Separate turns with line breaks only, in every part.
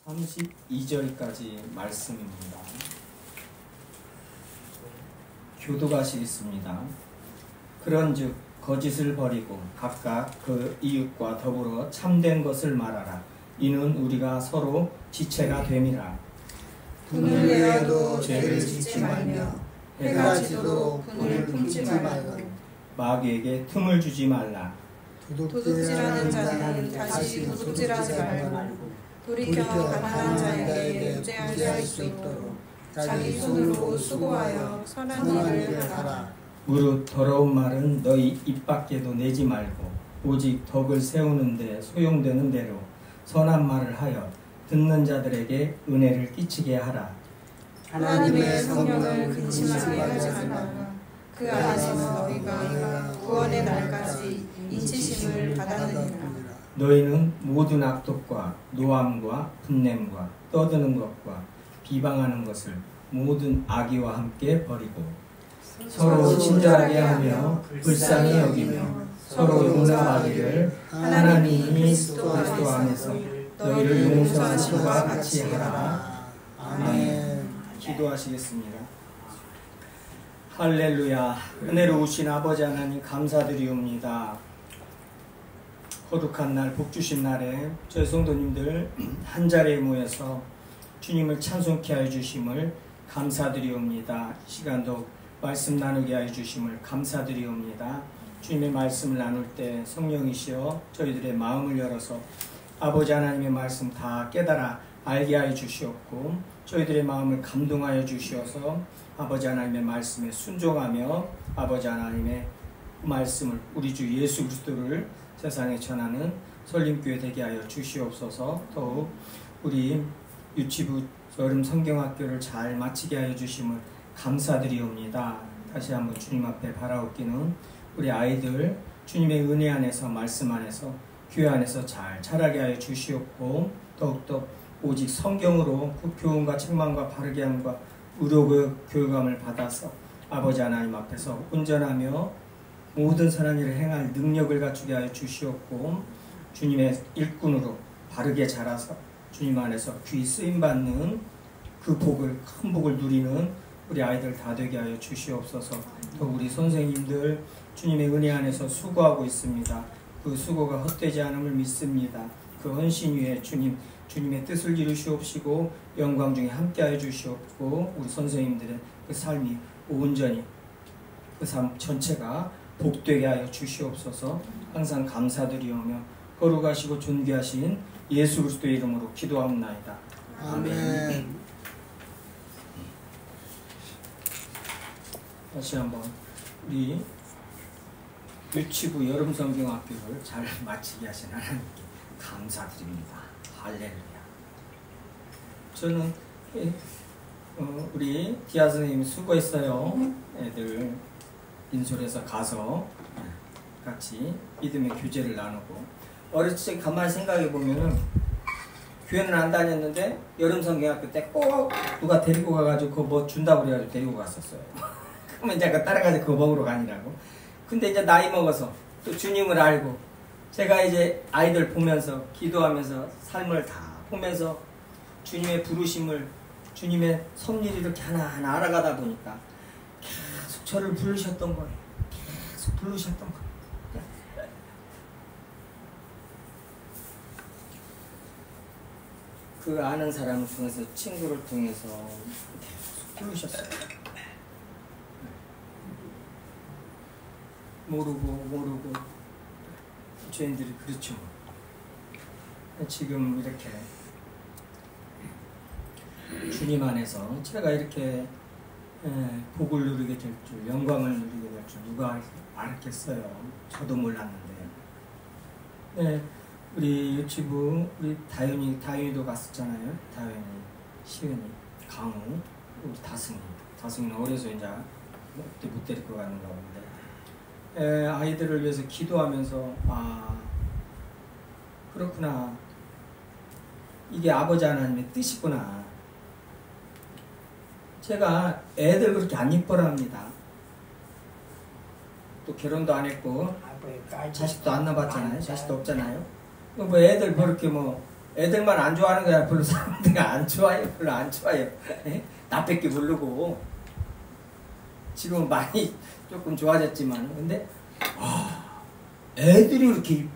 32절까지 말씀입니다. 교도가시겠습니다. 그런즉 거짓을 버리고 각각 그 이웃과 더불어 참된 것을 말하라. 이는 우리가 서로 지체가 됨이라.
분을 내어도 죄를 짓지 말며 해가 지도 분을 품지 말고
마귀에게 틈을 주지 말라.
도둑질하는 자는 다시 도둑질하지 말고 돌이켜 가난한 자에게 구제할 수 있도록 자기 손으로 수고하여 선한 일을 하라.
무릇 더러운 말은 너희 입 밖에도 내지 말고 오직 덕을 세우는 데 소용되는 대로 선한 말을 하여 듣는 자들에게 은혜를 끼치게 하라.
하나님의 성령을 근심하게 하지 말라. 그 안에서 너희가 구원의 날까지 인치심을 받았느니라.
너희는 모든 악독과 노함과 분냄과 떠드는 것과 비방하는 것을 모든 악의와 함께 버리고 서로 친절하게 하며 불쌍히 여기며 서로 용납하기를 하나님이 그리스도 안에서 너희를 용서하심과 같이 하라. 아멘. 기도하시겠습니다. 할렐루야. 은혜로우신 아버지 하나님 감사드리옵니다. 거룩한 날, 복 주신 날에 저희 성도님들 한 자리에 모여서 주님을 찬송케 하여 주심을 감사드리옵니다. 이 시간도 말씀 나누게 하여 주심을 감사드리옵니다. 주님의 말씀을 나눌 때 성령이시여 저희들의 마음을 열어서 아버지 하나님의 말씀 다 깨달아 알게 하여 주시옵고 저희들의 마음을 감동하여 주시어서 아버지 하나님의 말씀에 순종하며 아버지 하나님의 말씀을 우리 주 예수 그리스도를 세상에 전하는 설림교회 되게 하여 주시옵소서. 더욱 우리 유치부 여름 성경학교를 잘 마치게 하여 주심을 감사드리옵니다. 다시 한번 주님 앞에 바라옵기는 우리 아이들 주님의 은혜 안에서 말씀 안에서 교회 안에서 잘 자라게 하여 주시옵고 더욱더 오직 성경으로 그 교훈과 책망과 바르게 함과 의료교육감을 받아서 아버지 하나님 앞에서 온전하며 모든 선한 일을 행할 능력을 갖추게 하여 주시옵고 주님의 일꾼으로 바르게 자라서 주님 안에서 귀 쓰임받는 그 복을 큰 복을 누리는 우리 아이들 다 되게 하여 주시옵소서. 또 우리 선생님들 주님의 은혜 안에서 수고하고 있습니다. 그 수고가 헛되지 않음을 믿습니다. 그 헌신 위에 주님의 뜻을 이루시옵시고 영광 중에 함께하여 주시옵고 우리 선생님들의 그 삶이 온전히 그 삶 전체가 복되게 하여 주시옵소서. 항상 감사드리오며 거룩하시고 존귀하신 예수 그리스도의 이름으로 기도합나이다. 아멘. 다시 한번 우리 유치부 여름성경학교를 잘 마치게 하신 하나님께 감사드립니다. 할렐루야. 저는 우리 디아 선생님 수고했어요. 애들 인솔해서 가서 같이 믿음의 교제를 나누고 어렸을 때 가만히 생각해 보면은 교회는 안 다녔는데 여름성경학교 때 꼭 누가 데리고 가가지고 그거 뭐 준다고 그래가지고 데리고 갔었어요. 그러면 이제 따라가서 그거 먹으러 가니라고. 근데 이제 나이 먹어서 또 주님을 알고 제가 이제 아이들 보면서 기도하면서 삶을 다 보면서 주님의 부르심을 주님의 섭리를 이렇게 하나하나 알아가다 보니까 계속 저를 부르셨던 거예요. 계속 부르셨던 거예요. 그 아는 사람을 통해서 친구를 통해서 계속 부르셨어요. 모르고 죄인들이 그렇죠. 지금 이렇게 주님 안에서 제가 이렇게 복을 누리게 될 줄, 영광을 누리게 될 줄 누가 알았겠어요. 저도 몰랐는데. 네, 우리 유치부 우리 다윤이도 갔었잖아요. 다윤이, 시은이, 강우, 우리 다승이는 어려서 이제 못 데리고 가는가 본데. 아이들을 위해서 기도하면서 그렇구나. 이게 아버지 하나님의 뜻이구나. 제가 애들 그렇게 안 이뻐라 합니다. 또 결혼도 안 했고 자식도 안 낳았잖아요. 자식도 없잖아요. 뭐 애들 그렇게 뭐 애들만 안 좋아하는 거야. 별로 사람들이 안 좋아해요. 별로 안 좋아해요. 나밖에 모르고. 지금은 많이 조금 좋아졌지만, 근데 애들이 이렇게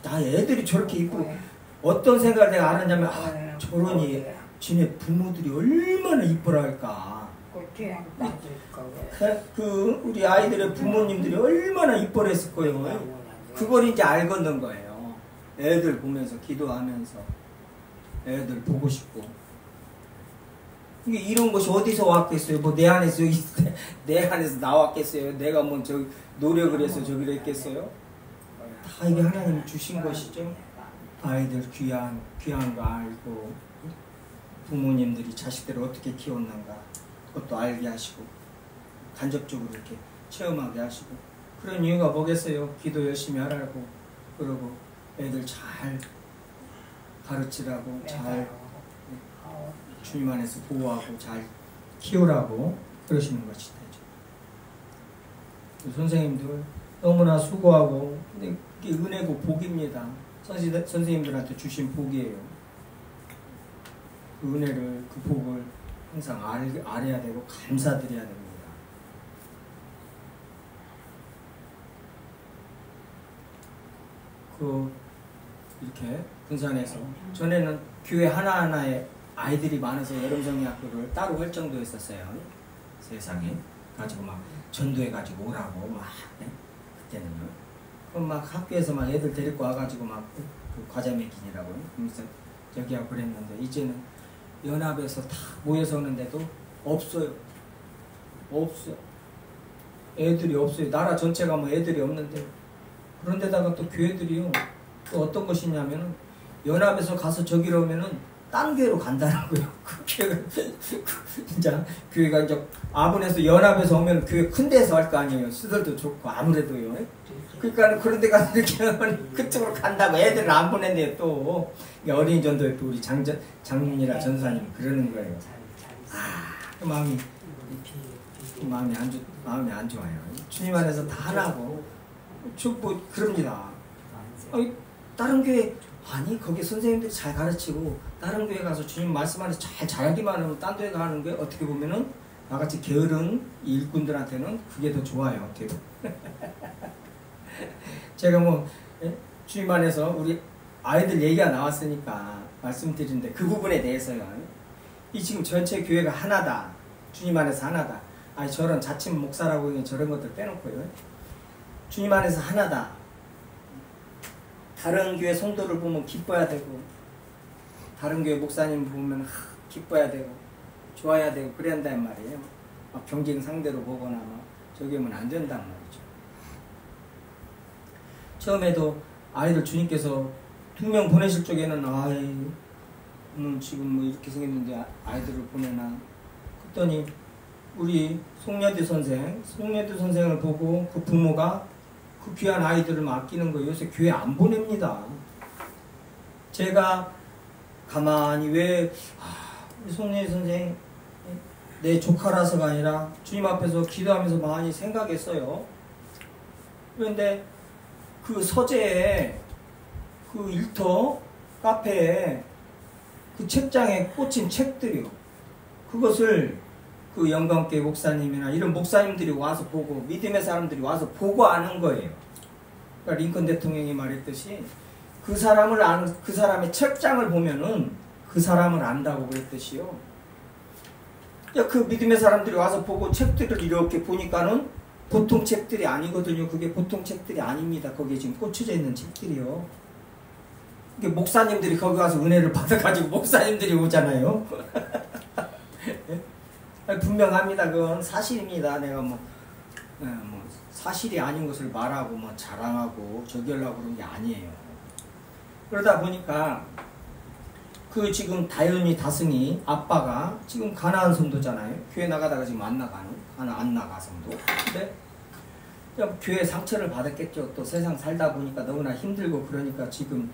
애들이 저렇게 이쁘고 어떤 생각을 내가 안 하냐면 저러니 지네 부모들이 얼마나 이뻐랄까. 우리 아이들의 부모님들이 얼마나 이뻐했을 거예요. 그걸 이제 알겠는 거예요. 애들 보면서 기도하면서 애들 보고 싶고. 이런 것이 어디서 왔겠어요? 뭐 내 안에서 내 안에서 나왔겠어요? 내가 뭐 노력을 해서 저기를 했겠어요? 다 이게 하나님 주신 것이죠. 아이들 귀한 거 알고 부모님들이 자식들을 어떻게 키웠는가 그것도 알게 하시고 간접적으로 이렇게 체험하게 하시고 그런 이유가 뭐겠어요? 기도 열심히 하라고 그러고 애들 잘 가르치라고 잘 주님 안에서 보호하고 잘 키우라고 그러시는 것이 되죠. 선생님들 너무나 수고하고 근데 그게 은혜고 복입니다. 선생님들한테 주신 복이에요. 그 은혜를 그 복을 항상 알아야 되고 감사드려야 됩니다. 이렇게 군산에서 전에는 교회 하나하나에 아이들이 많아서 여름성리학교를 따로 설정도했었어요. 세상에 가지고 막 전도해가지고 오라고 막 그때는요. 그럼 막 학교에서 막 애들 데리고 와가지고 막 그 과자 매긴이라고 그래서 저기하고 그랬는데 이제는 연합에서 다 모여서 오는데도 없어요. 애들이 없어요. 나라 전체가 뭐 애들이 없는데 그런데다가 또 교회들이요. 또 어떤 것이냐면은 연합에서 가서 저기로 오면은 딴 교회로 간다는 거예요. 그 교회가 진짜 교회가 이제 아분에서 연합에서 오면 교회 큰 데서 할 거 아니에요. 수들도 좋고 아무래도요. 그러니까 그런 데 가서 이렇게 하면 그쪽으로 간다고 애들을 안 보낸대요. 또 어린이 전도회 또 우리 장윤이라 전사님이 그러는 거예요. 그 마음이 안 좋아요. 주님 안에서 다 하나고 뭐 그럽니다. 다른 교회 아니 거기 선생님들이 잘 가르치고 다른 교회 가서 주님 말씀 안에서 잘 잘하기만 하면 딴 교회 가는 게 어떻게 보면은 나같이 게으른 일꾼들한테는 그게 더 좋아요. 어떻게 제가 뭐 주님 안에서 우리 아이들 얘기가 나왔으니까 말씀드리는데 그 부분에 대해서요. 이 지금 전체 교회가 하나다. 주님 안에서 하나다. 아니 저런 자칭 목사라고 저런 것들 빼놓고요. 주님 안에서 하나다. 다른 교회 성도를 보면 기뻐야 되고 다른 교회 목사님 보면 기뻐야 되고 좋아야 되고 그래야 한단 말이에요. 막 경쟁 상대로 보거나 막 저기 하면 안 된단 말이죠. 처음에도 아이들 주님께서 2명 보내실 쪽에는 지금 뭐 이렇게 생겼는데 아이들을 보내나 그랬더니 우리 송여대 선생을 보고 그 부모가 그 귀한 아이들을 맡기는 거예요. 요새 교회 안 보냅니다. 제가 가만히 왜 우리 송여대 선생 내 조카라서가 아니라 주님 앞에서 기도하면서 많이 생각했어요. 그런데 그 서재에 그 일터 카페에 그 책장에 꽂힌 책들이요. 그것을 그 영광교회 목사님이나 이런 목사님들이 와서 보고 믿음의 사람들이 와서 보고 아는 거예요. 그러니까 링컨 대통령이 말했듯이 그 사람의 책장을 보면은 그 사람을 안다고 그랬듯이요. 그 믿음의 사람들이 와서 보고 책들을 이렇게 보니까는 보통 책들이 아니거든요. 그게 보통 책들이 아닙니다. 거기에 지금 꽂혀져 있는 책들이요. 이게 목사님들이 거기 가서 은혜를 받아가지고 목사님들이 오잖아요. 분명합니다. 그건 사실입니다. 내가 뭐 사실이 아닌 것을 말하고 뭐 자랑하고 저기 하려고 그런 게 아니에요. 그러다 보니까 그 지금 다승이 아빠가 지금 가나안 성도잖아요. 교회 나가다가 지금 안 나가 성도. 근데 교회 상처를 받았겠죠. 또 세상 살다 보니까 너무나 힘들고 그러니까 지금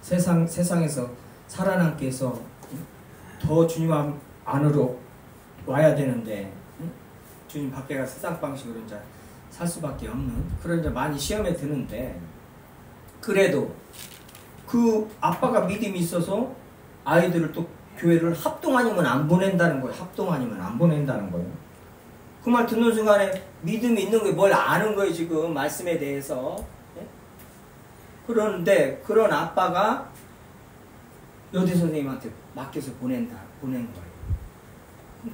세상에서 살아남기 위해서 더 주님 안으로 와야 되는데 주님 밖에 가서 세상 방식으로 이제 살 수밖에 없는 그런 이제 많이 시험에 드는데 그래도 그 아빠가 믿음이 있어서 아이들을 또 교회를 합동 아니면 안 보낸다는 거예요. 합동 아니면 안 보낸다는 거예요. 그 말 듣는 순간에 믿음이 있는 게 뭘 아는 거예요, 지금 말씀에 대해서. 예? 그런데 그런 아빠가 여대 선생님한테 맡겨서 보낸 거예요.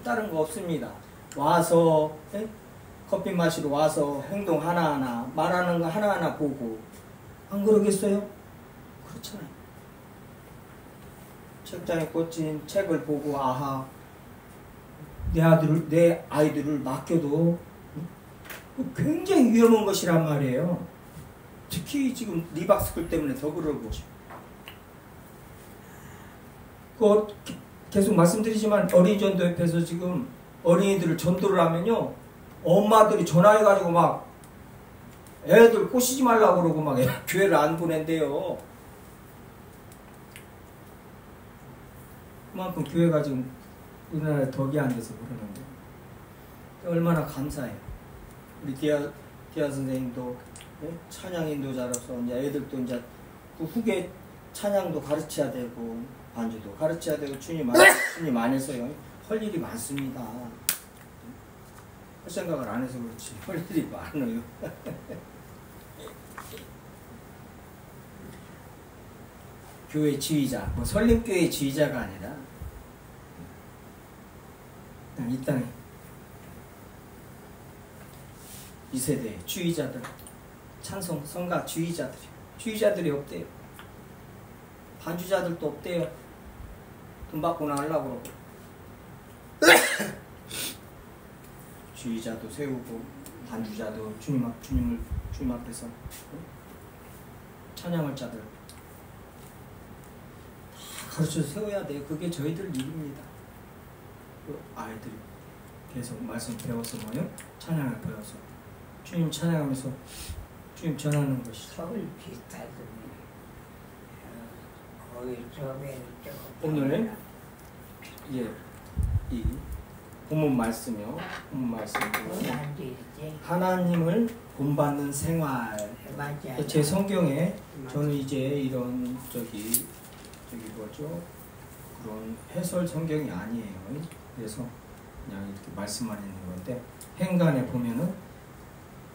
다른 거 없습니다. 와서 예? 커피 마시러 와서 행동 하나하나 말하는 거 하나하나 보고 안 그러겠어요? 그렇잖아요. 책장에 꽂힌 책을 보고 아하 내 아이들을 맡겨도 굉장히 위험한 것이란 말이에요. 특히 지금 리박스쿨 때문에 더 그러고. 계속 말씀드리지만 어린이전도 옆에서 지금 어린이들을 전도를 하면요, 엄마들이 전화해가지고 막 애들 꼬시지 말라고 그러고 막 교회를 안 보낸대요. 그만큼 교회가 지금 우리나라에 덕이 안 돼서 그러는데 얼마나 감사해요. 우리 디아 선생님도 찬양 인도자로서 이제 애들도 이제 그 후계 찬양도 가르쳐야 되고 반주도 가르쳐야 되고 주님 안에서요 할 일이 많습니다. 할 생각을 안 해서 그렇지 할 일이 많아요. 교회 지휘자, 뭐 설립교회 지휘자가 아니라 그냥 이 땅에 이 세대의 지휘자들, 찬송, 성가 지휘자들이 없대요. 반주자들도 없대요. 돈 받고 나가려고 그러고. 지휘자도 세우고 반주자도 주님 앞에서 찬양할 자들 다 가르쳐서 세워야 돼요. 그게 저희들 일입니다. 아이들이 계속 말씀 배워서 뭐요? 찬양을 배워서 주님 찬양하면서 주님 전하는 것이
서울 비슷하더니 거의
오늘 이 본문 말씀이요. 본문 말씀이 하나님을 본받는 생활. 제 성경에 저는 이제 이런 저기 뭐죠? 그런 해설 성경이 아니에요. 그래서 그냥 이렇게 말씀만 있는 건데 행간에 보면은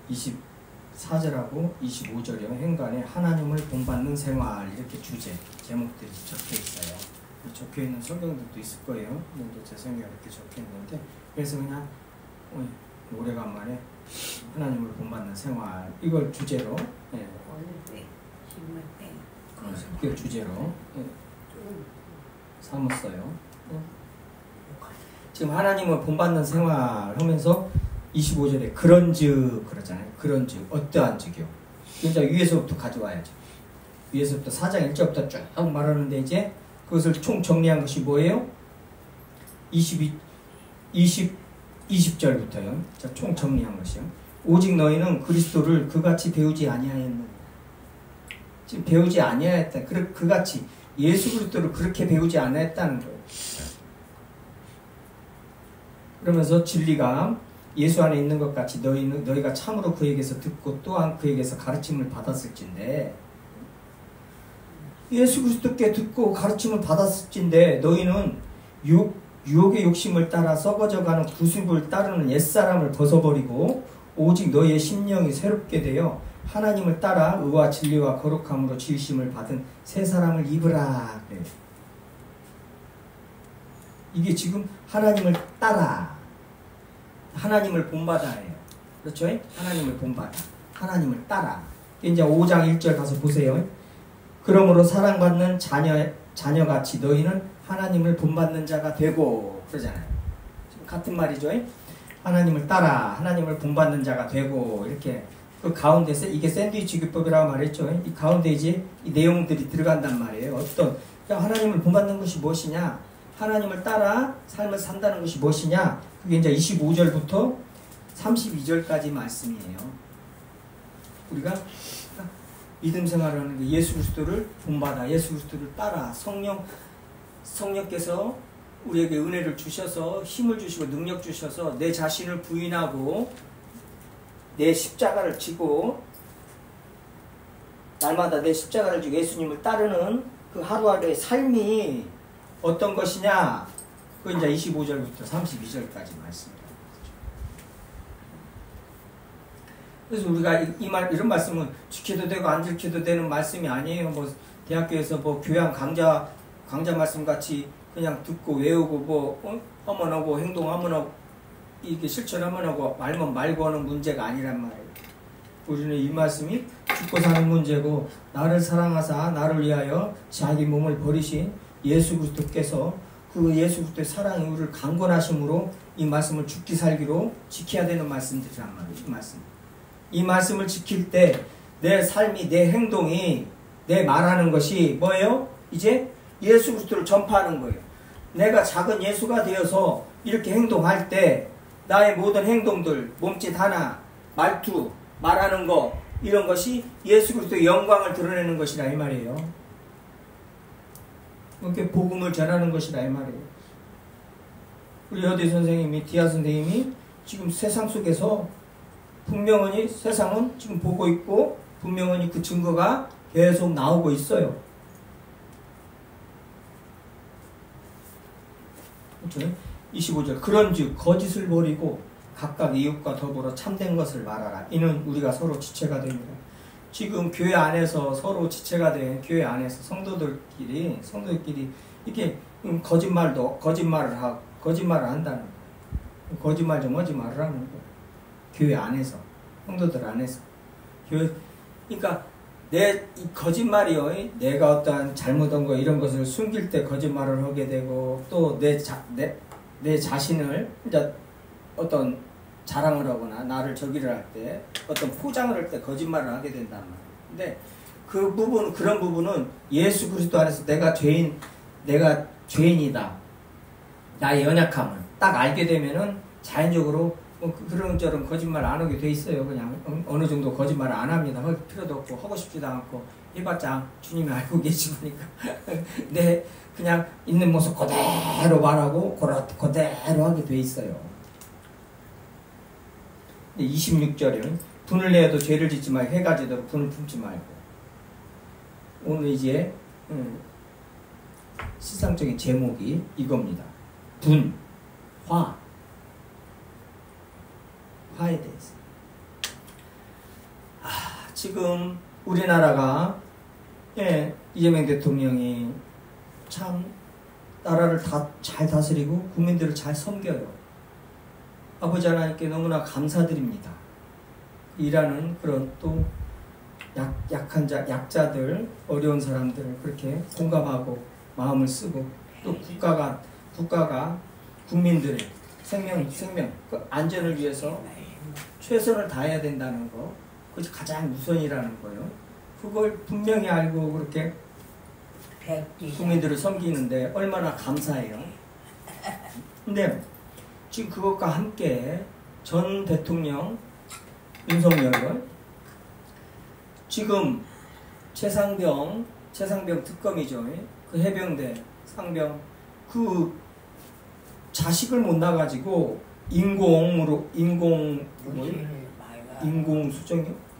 24절하고 25절이요. 행간에 하나님을 본받는 생활 이렇게 제목들이 적혀 있어요. 적혀 있는 성경들도 있을 거예요. 근데 제 성경에 이렇게 적혀 있는데 그래서 그냥 오래간만에 하나님을 본받는 생활 이걸 주제로 이걸 주제로 삼았어요. 지금 하나님을 본받는 생활 하면서 25절에 그런즉 그러잖아요. 그런즉 어떠한 즉이요. 이제 위에서부터 가져와야죠. 위에서부터 4장 1절부터 쭉 말하는데 이제 그것을 총 정리한 것이 뭐예요? 20절부터요. 자, 총 정리한 것이요. 오직 너희는 그리스도를 그같이 배우지 아니하였느냐. 지금 배우지 아니하였다. 그같이 예수 그리스도를 그렇게 배우지 않았다는 거예요. 그러면서 진리가 예수 안에 있는 것 같이 너희가 참으로 그에게서 듣고 또한 그에게서 가르침을 받았을진데 예수 그리스도께 듣고 가르침을 받았을진데 너희는 유혹의 욕심을 따라 썩어져가는 구습을 따르는 옛사람을 벗어버리고 오직 너희의 심령이 새롭게 되어 하나님을 따라 의와 진리와 거룩함으로 지으심을 받은 새 사람을 입으라. 그래요. 이게 지금 하나님을 따라 하나님을 본받아예요. 그렇죠? 하나님을 본받아 하나님을 따라. 이제 5장 1절 가서 보세요. 그러므로 사랑받는 자녀같이 너희는 하나님을 본받는 자가 되고 그러잖아요. 지금 같은 말이죠. 하나님을 따라 하나님을 본받는 자가 되고 이렇게 그 가운데서 이게 샌드위치 기법이라고 말했죠. 이 가운데 이제 이 내용들이 들어간단 말이에요. 그러니까 하나님을 본받는 것이 무엇이냐? 하나님을 따라 삶을 산다는 것이 무엇이냐? 그게 이제 25절부터 32절까지 말씀이에요. 우리가 믿음 생활을 하는 게 예수 그리스도를 본받아 예수 그리스도를 따라 성령께서 우리에게 은혜를 주셔서 힘을 주시고 능력 주셔서 내 자신을 부인하고 내 십자가를 지고 날마다 내 십자가를 지고 예수님을 따르는 그 하루하루의 삶이 어떤 것이냐? 그 이제 25절부터 32절까지 말씀입니다. 그래서 우리가 이런 말씀은 지켜도 되고 안 지켜도 되는 말씀이 아니에요. 뭐 대학교에서 뭐 교양 강좌 말씀 같이 그냥 듣고 외우고 뭐 하면 하고 행동하면 하고 이게 실천하면 하고 말면 말고 하는 문제가 아니란 말이에요. 우리는 이 말씀이 죽고 사는 문제고, 나를 사랑하사 나를 위하여 자기 몸을 버리신 예수 그리스도께서 그 예수 그리스도의 사랑이 우리를 강권하심으로 이 말씀을 죽기 살기로 지켜야 되는 말씀들이란 말이에요. 이 말씀을 지킬 때 내 삶이, 내 행동이, 내 말하는 것이 뭐예요? 이제 예수 그리스도를 전파하는 거예요. 내가 작은 예수가 되어서 이렇게 행동할 때 나의 모든 행동들, 몸짓 하나, 말투, 말하는 거, 이런 것이 예수 그리스도의 영광을 드러내는 것이라 이 말이에요. 이렇게 복음을 전하는 것이라 이 말이에요. 우리 여대 선생님이, 디아 선생님이 지금 세상 속에서 분명히 세상은 지금 보고 있고 분명히 그 증거가 계속 나오고 있어요. 그렇죠? 25절 그런즉 거짓을 버리고 각각 이웃과 더불어 참된 것을 말하라. 이는 우리가 서로 지체가 됩니다. 지금 교회 안에서 서로 지체가 된 교회 안에서 성도들끼리 이렇게 거짓말을 한다는 거예요. 거짓말 좀 하지 말라는 거예요. 교회 안에서, 성도들 안에서. 그러니까 이 거짓말이요, 내가 어떠한 잘못한 거 이런 것을 숨길 때 거짓말을 하게 되고, 또 내 자신을 이제 어떤 자랑을 하거나 나를 저기를 할 때, 어떤 포장을 할 때 거짓말을 하게 된단 말이에요. 근데 그런 부분은 예수 그리스도 안에서 내가 죄인이다, 나의 연약함을 딱 알게 되면은 자연적으로 그런저런 거짓말 안 하게 돼 있어요. 그냥 어느 정도 거짓말을 안 합니다. 할 필요도 없고 하고 싶지도 않고 해봤자 주님이 알고 계시니까 네, 그냥 있는 모습 그대로 말하고 그대로 하게 돼 있어요. 26절은 분을 내어도 죄를 짓지 말고 해가 지도록 분을 품지 말고. 오늘 이제 시상적인 제목이 이겁니다. 분, 화에 대해서. 지금 우리나라가 이재명 대통령이 참 나라를 잘 다스리고 국민들을 잘 섬겨요. 아버지 하나님께 너무나 감사드립니다. 일하는 그런 또 약자들, 어려운 사람들을 그렇게 공감하고 마음을 쓰고, 또 국가가 국민들의 생명, 그 안전을 위해서 최선을 다해야 된다는 거, 그것이 가장 우선이라는 거예요. 그걸 분명히 알고 그렇게 국민들을 섬기는데 얼마나 감사해요. 근데 지금 그것과 함께 전 대통령 윤석열은 지금 최상병 특검이죠. 그 해병대 상병 그 자식을 못 낳아가지고 인공수정이요?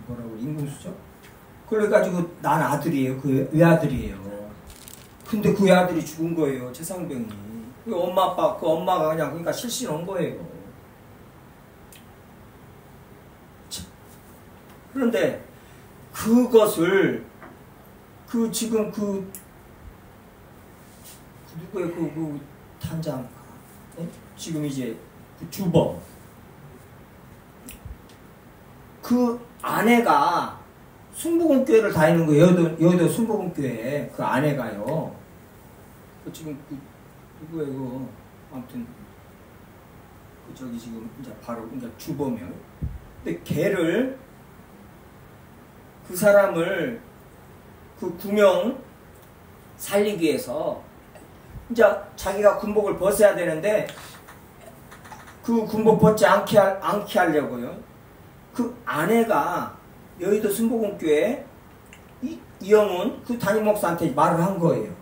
뭐라고? 인공수정? 그래가지고 난 아들이에요. 그 외아들이에요. 근데 그 외아들이 죽은 거예요. 최상병이. 그 엄마가 그냥 그러니까 실신한 거예요. 그런데 그것을 지금 누구의 그 탄장, 지금 이제 그 주범, 그 아내가 순복음교회를 다니는 거예요. 여의도 순복음교회 그 아내가요. 그 지금 누구예요? 아무튼 저기 지금 이제 바로 그러니까 주범이요. 근데 그 사람을 그 구명 살리기 위해서 이제 자기가 군복을 벗어야 되는데 그 군복 벗지 않게 하려고요. 그 아내가 여의도 순복음교회 이영훈 그 담임 목사한테 말을 한 거예요.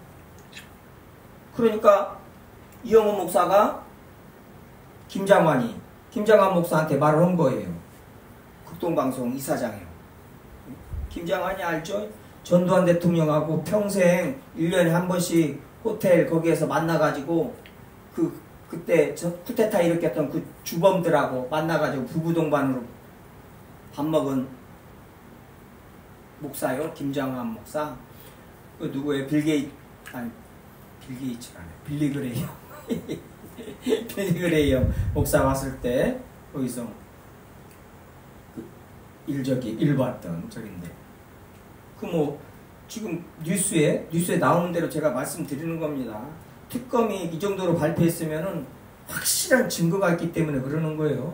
그러니까 이영훈 목사가 김장환 목사한테 말을 한 거예요. 극동방송 이사장이요. 김장환이 알죠? 전두환 대통령하고 평생 1년에 한 번씩 호텔 거기에서 만나가지고 그때 쿠데타 일으켰던 그 주범들하고 만나가지고 부부 동반으로 밥 먹은 목사요. 김장환 목사. 그 누구예요? 빌리 그레이엄. 빌리 그레이엄 목사 왔을 때 거기서 일 봤던 적인데 그 뭐 지금 뉴스에 나오는 대로 제가 말씀드리는 겁니다. 특검이 이 정도로 발표했으면은 확실한 증거가 있기 때문에 그러는 거예요.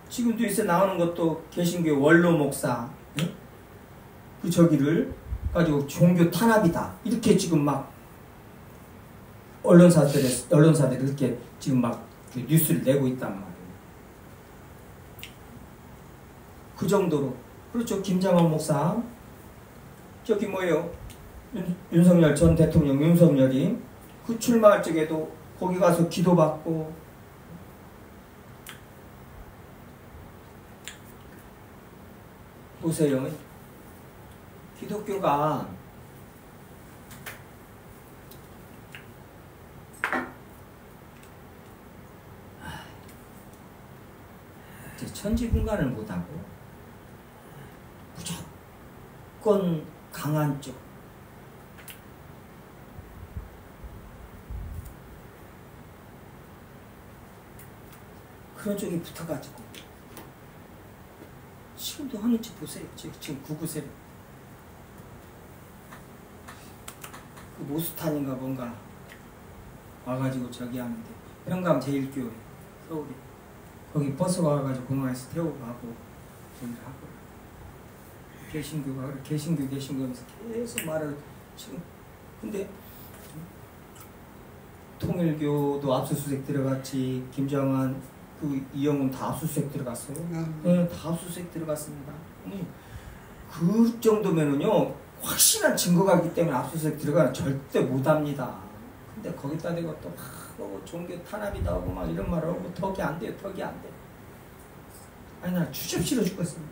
지금 뉴스에 나오는 것도 개신교 원로 목사 그 저기를 가지고 종교 탄압이다 이렇게 지금 막 언론사들이 이렇게 지금 막 뉴스를 내고 있단 말이에요. 그 정도로. 그렇죠. 김장환 목사. 저기 뭐예요? 윤석열 전 대통령 윤석열이 그 출마할 적에도 거기 가서 기도받고 보세요. 기독교가 천지분간을 못하고 무조건 강한 쪽 그런 쪽이 붙어가지고 지금도 하는지 보세요. 지금 구구 세력 그 모스탄인가 뭔가 와가지고 저기 하는데 현감 제1교회 서울에 거기 버스가 와가지고 공항에서 태우고 가고 저기를 하고 개신교하면서 계속 말을 지금 근데 통일교도 압수수색 들어갔지 김장환 그 이영훈 다 압수수색 들어갔어요. 네, 다 압수수색 들어갔습니다. 그 정도면은요 확실한 증거가 있기 때문에 압수수색 들어가는 절대 못합니다. 근데 거기다 대고 또 종교 탄압이다 하고 막 이런 말을 하고 턱이 안 돼요. 턱이 안 돼. 아니 나 주접 싫어 죽겠습니다.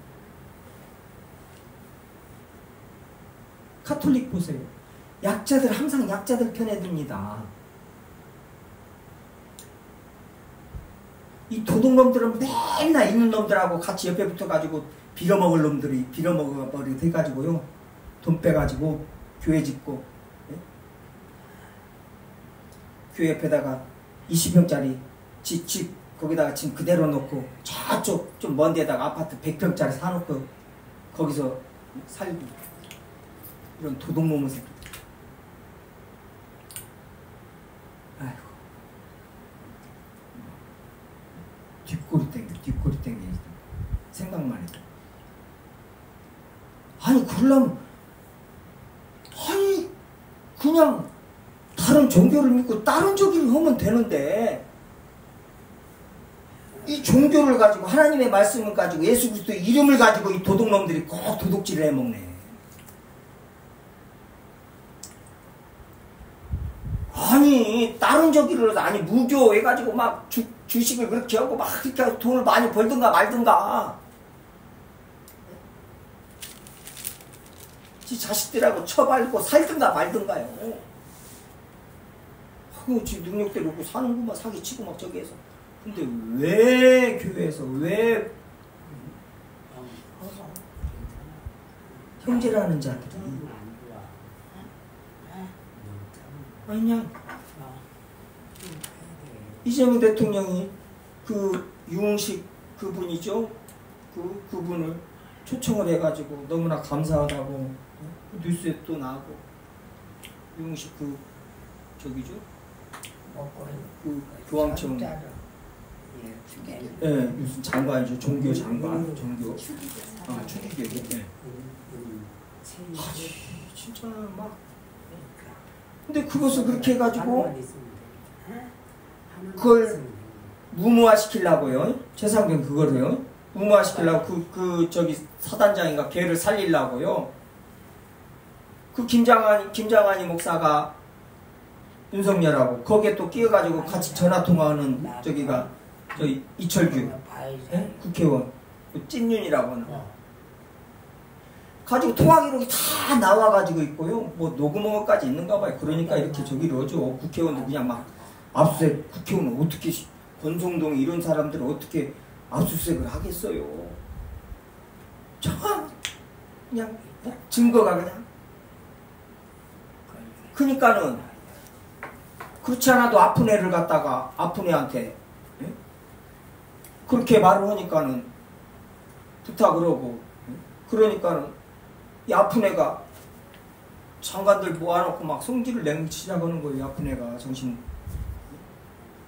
카톨릭 보세요. 약자들 항상 약자들 편에 듭니다. 이 도둑놈들은 맨날 있는 놈들하고 같이 옆에 붙어가지고 빌어먹을 놈들이 빌어먹어버리고 돼가지고요. 돈 빼가지고 교회 짓고 교회 옆에다가 20평짜리 집 거기다가 짐 그대로 놓고 저쪽 좀 먼 데다가 아파트 100평짜리 사놓고 거기서 살고 이런 도둑놈의 새끼. 아이고 뒷골이 땡겨 생각만 해도 아니 그러려면 아니 그냥 다른 종교를 믿고 다른 종교를 하면 되는데 이 종교를 가지고 하나님의 말씀을 가지고 예수 그리스도의 이름을 가지고 이 도둑놈들이 꼭 도둑질을 해먹네. 아니 다른 저기를 아니 무교 해가지고 막 주식을 그렇게 하고 막 그렇게 해서 돈을 많이 벌든가 말든가 지 자식들하고 처발고 살든가 말든가요. 지 능력대로 놓고 사는구만 사기치고 막 저기 해서. 근데 왜 교회에서 왜 형제라는 자들이 아니냐 이재명 대통령이 그 유흥식 그분이죠. 그분을 초청을 해가지고 너무나 감사하다고 뉴스에 또 나오고 유흥식 그 저기죠. 그 교황청 무슨 장관이죠. 종교 장관 종교 추기계 진짜 막 근데 그것을 그렇게 해가지고 그걸 무모화시키려고요. 최상병 그거를요. 무모화시키려고 저기 사단장인가 걔를 살리려고요. 그 김장환이 목사가 윤석열하고 거기에 또 끼어가지고 같이 전화통화하는 저기가 저기 이철규 국회의원 찐윤이라고 하는
가지고 통화기록이 다 나와가지고 있고요. 뭐 녹음어까지 있는가 봐요. 그러니까 이렇게 저기를 하죠. 국회의원도 그냥 막 압수수색, 국회의원은 어떻게, 권성동 이런 사람들은 어떻게 압수수색을 하겠어요. 그냥 증거가 그냥. 그러니까는 그렇지 않아도 아픈 애를 갖다가 아픈 애한테 그렇게 말을 하니까는 부탁을 하고, 그러니까는 이 아픈 애가 장관들 모아놓고 막 성질을 내기 시작하는 거예요. 아픈 애가 정신.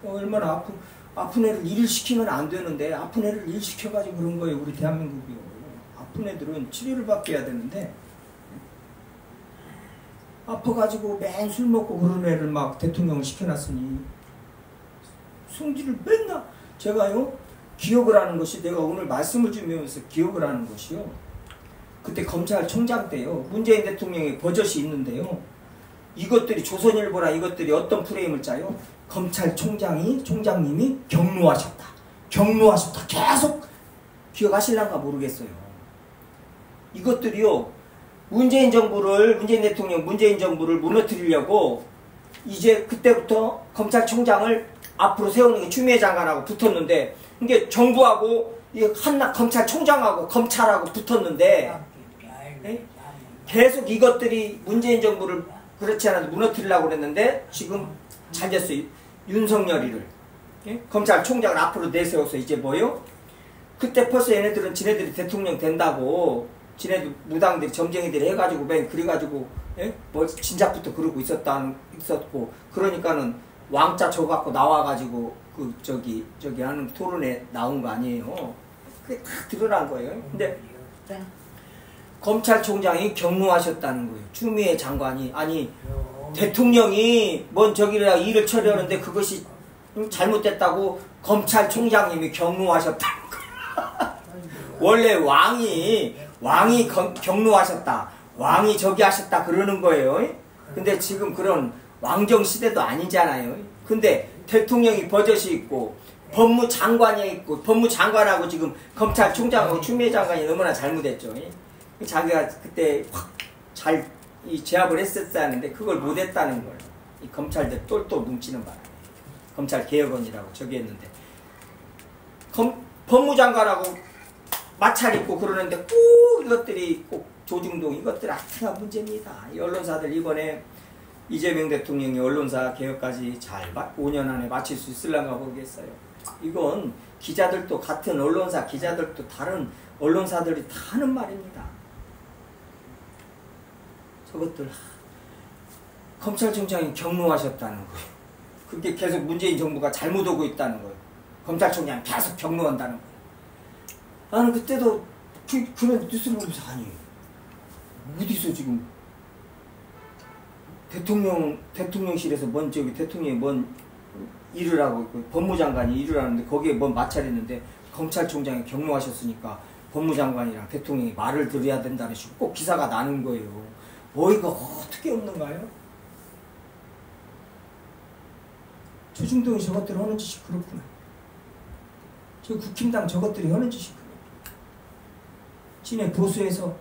얼마나 아픈 애를 일을 시키면 안 되는데 아픈 애를 일 시켜가지고 그런 거예요. 우리 대한민국이요. 아픈 애들은 치료를 받게 해야 되는데 아파가지고 맨 술 먹고 그런 애를 막 대통령을 시켜놨으니 성질을 맨날. 제가요 기억을 하는 것이, 내가 오늘 말씀을 주면서 기억을 하는 것이요, 그때 검찰총장 때요 문재인 대통령의 버젓이 있는데요, 이것들이 조선일보나 이것들이 어떤 프레임을 짜요. 총장님이 경로하셨다 계속 기억하실란가 모르겠어요. 이것들이요 문재인 대통령 문재인 정부를 무너뜨리려고 이제 그때부터 검찰총장을 앞으로 세우는 게 추미애 장관하고 붙었는데, 이게 정부하고 한낱 검찰총장하고 검찰하고 붙었는데 계속 이것들이 문재인 정부를 그렇지 않아도 무너뜨리려고 그랬는데 지금 잘 됐어요. 윤석열이를 검찰총장을 앞으로 내세워서 이제 뭐요? 그때 벌써 얘네들은 지네들이 대통령 된다고 지네들 무당들이 점쟁이들이 해가지고 맨 그래가지고 뭐 진작부터 그러고 있었고, 그러니까는 왕자 줘갖고 나와가지고 그 저기 하는 토론에 나온 거 아니에요. 그게 다 드러난 거예요. 근데 검찰총장이 경로하셨다는 거예요. 추미애 장관이. 아니 대통령이 뭔 저기를 일을 처리하는데 그것이 잘못됐다고 검찰총장님이 경로하셨다는 거예요. 원래 왕이 경로하셨다, 왕이 저기 하셨다 그러는 거예요. 근데 지금 그런 왕정 시대도 아니잖아요. 근데 대통령이 버젓이 있고 법무장관이 있고, 법무장관하고 지금 검찰총장하고 추미애 장관이 너무나 잘못했죠. 자기가 그때 확 잘 제압을 했었다는데 그걸 못했다는 거예요. 이 검찰들 똘똘 뭉치는 바람에 검찰개혁원이라고 저기 했는데, 법무장관하고 마찰 있고 그러는데 꼭 이것들이 꼭 조중동 이것들 하여튼 문제입니다. 이 언론사들 이번에 이재명 대통령이 언론사 개혁까지 잘 5년 안에 마칠 수 있을런가 모르겠어요. 이건 기자들도, 같은 언론사 기자들도 다른 언론사들이 다 하는 말입니다. 저것들 검찰총장이 경로하셨다는 거예요. 그게 계속 문재인 정부가 잘못하고 있다는 거예요. 검찰총장이 계속 경로한다는 거예요. 나는 그때도 그런 뉴스를 보면서, 아니 어디서 지금 대통령실에서 대통령이 뭔 일을 하고 있고 법무장관이 일을 하는데 거기에 뭔 마찰이 있는데 검찰총장이 경로하셨으니까 법무장관이랑 대통령이 말을 들어야 된다는 식으로 꼭 기사가 나는 거예요. 어이가 어떻게 없는가요? 조중동이 저것들이 하는 짓이 그렇구나. 저 국힘당 저것들이 하는 짓이 그렇구나. 진해 보수에서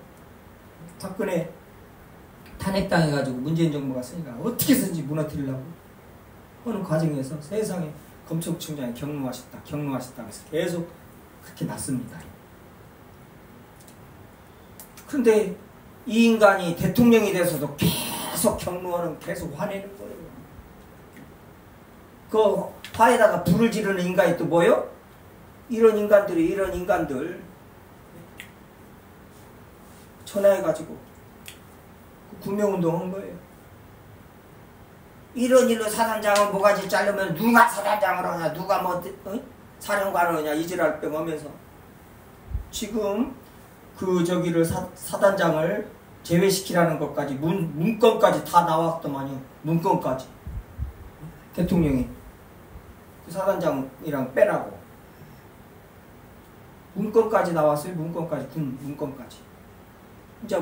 박근혜 탄핵당해가지고 문재인 정부가 쓰니까 어떻게 해서든지 무너뜨리려고 하는 과정에서 세상에 검찰총장이 경로하셨다 해서 계속 그렇게 났습니다. 그런데 이 인간이 대통령이 돼서도 계속 경로하는, 계속 화내는 거예요. 그 화에다가 불을 지르는 인간이 또 뭐요? 이런 인간들 전화해가지고 구명운동 한 거예요. 이런 일로 사단장을 모가지 자르면 누가 사단장을 하냐, 누가 사령관을 하냐, 이지랄병 하면서 지금 그 저기를 사단장을 제외시키라는 것까지 문건까지 다 나왔더만요. 문건까지 대통령이 그 사단장이랑 빼라고 문건까지 나왔어요. 문건까지, 군 문건까지. 진짜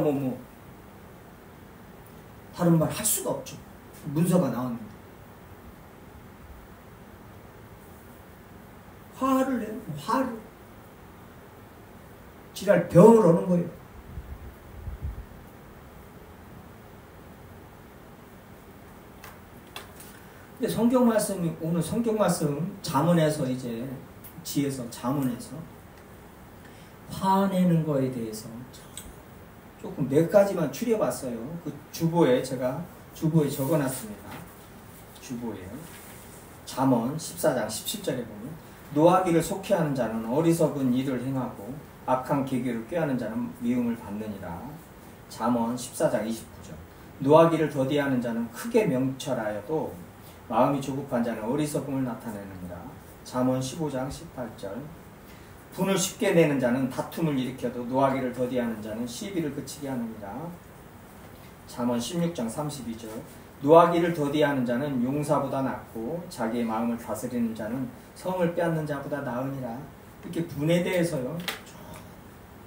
다른 말 할 수가 없죠. 문서가 나왔는데 화를 내요. 화를 지랄 병을 하는 거예요.
근데 성경 말씀이, 오늘 성경 말씀 잠언에서 이제 지에서 잠언에서 화내는 거에 대해서 조금 몇 가지만 추려봤어요. 그 주보에 제가 적어놨습니다. 주보에 잠언 14장 17절에 보면 노하기를 속히하는 자는 어리석은 일을 행하고 악한 계기를 꾀하는 자는 미움을 받느니라. 잠언 14장 29절. 노하기를 더디하는 자는 크게 명철하여도 마음이 조급한 자는 어리석음을 나타내느니라. 잠언 15장 18절. 분을 쉽게 내는 자는 다툼을 일으켜도 노하기를 더디하는 자는 시비를 그치게 하느니라. 잠언 16장 32절. 노하기를 더디하는 자는 용사보다 낫고 자기의 마음을 다스리는 자는 성을 빼앗는 자보다 나으니라. 이렇게 분에 대해서요.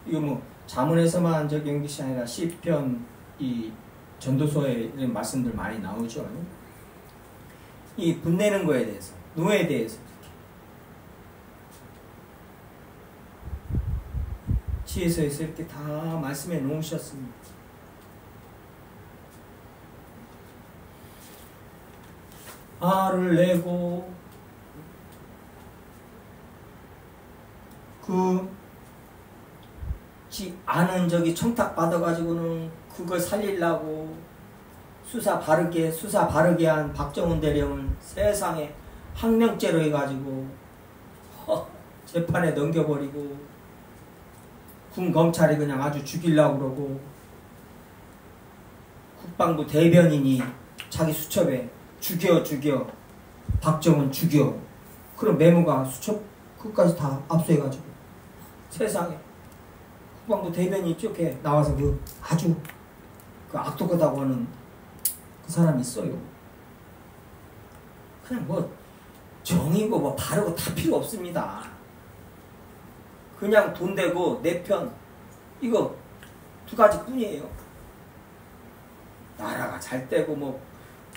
이거 뭐 잠언에서만 적용된 것이 아니라 시편 이 전도서에 이런 말씀들 많이 나오죠. 이 분내는 거에 대해서, 노에 대해서 지혜서에서 이렇게 다 말씀해 놓으셨습니다. 화를 내고 아는 적이 청탁 받아가지고는 그걸 살리려고 수사 바르게 한 박정훈 대령을 세상에 항명죄로 해가지고 재판에 넘겨버리고 군 검찰이 그냥 아주 죽이려고 그러고 국방부 대변인이 자기 수첩에 죽여 박정훈 죽여 그런 메모가 수첩 끝까지 다 압수해가지고 세상에 국방부 대변인이 이렇게 나와서 아주 악독하다고 하는 그 사람이 있어요. 그냥 뭐 정의고 뭐 바르고 다 필요 없습니다. 그냥 돈 되고 내 편 이거 두 가지 뿐이에요. 나라가 잘 되고 뭐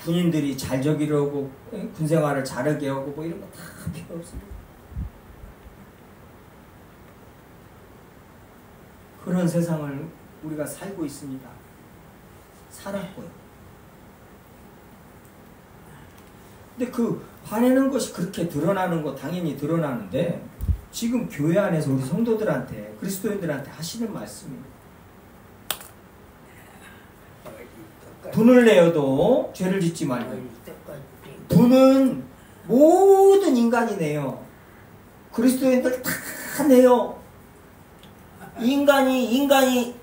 군인들이 잘 저기려고 군생활을 잘하게 하고 뭐 이런 거 다 필요 없습니다. 그런 세상을 우리가 살고 있습니다. 살았고요. 근데 그 화내는 것이 그렇게 드러나는 거 당연히 드러나는데 지금 교회 안에서 우리 성도들한테 그리스도인들한테 하시는 말씀입니다. 분을 내어도 죄를 짓지 말고. 분은 모든 인간이 내요. 그리스도인들 다 내요. 인간이